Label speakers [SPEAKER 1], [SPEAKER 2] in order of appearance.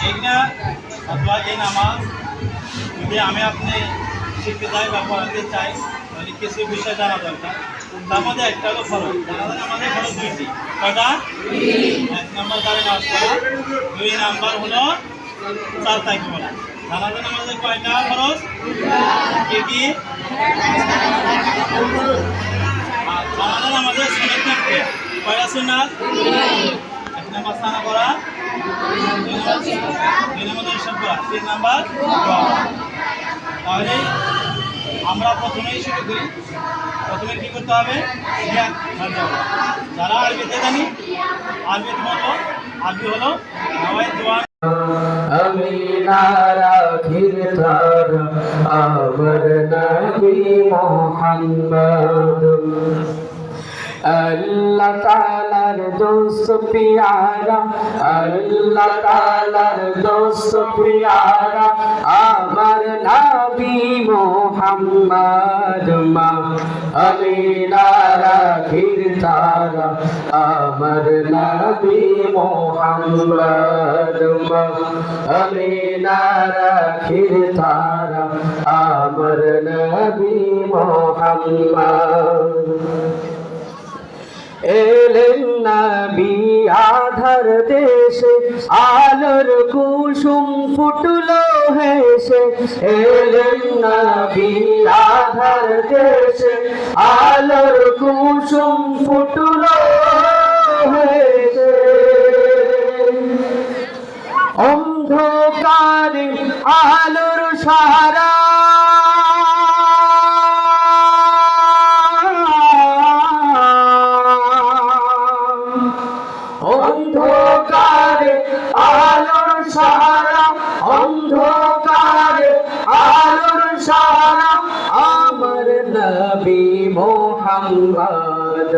[SPEAKER 1] এইটা অথবা এই নামাজ যদি আমি আপনি শিখতে চাই বা পড়াতে চাই তাহলে কিছু বিষয় জানা দরকার। তার মধ্যে একটা হলো ফরজ। আমাদের ফরজ দুইটি। কয়টা? 1 নম্বর তারে নামাজ পড়া, 2 নাম্বার হলো 4 তাকবীরা। জানাজার নামাজে কয়টা ফরজ? কি কি? আর জানাজার নামাজে সুন্নাত থাকবে কয়টা সুন্নাত? 1 নম্বর সানা করা, 2 নম্বর ইরশাদ করা, 3 নাম্বার দোয়া। তাহলে আমরা প্রথমেই শুরু করি। প্রথমে কি করতে হবে? যারা আরবিতে জানি আরবি হলো নাওয়াই দোয়া।
[SPEAKER 2] আমি রাখির তার আমার নবী মুহাম্মদ আল্লাহ তাআলার দোস্ত পিয়ারা, আল্লাহ তাআলার দোস্ত পিয়ারা আমার নবী মুহাম্মদ। মা আমিনা রাখির তারা আমার নবী মুহাম্মদ। মা আমিনা রাখির তারা আমার নবী মুহাম্মদ। এলেন নবী আধার দেশে আলোর কুসুম ফুটলো হেসে। এলেন নবী আধার দেশে আলোর কুসুম ফুটলো হেসে। অন্ধকারে আলোর সারা অন্ধকারে আলোর সারা, অন্ধকারে আলোর সারা আমার নবী মুহাম্মদ।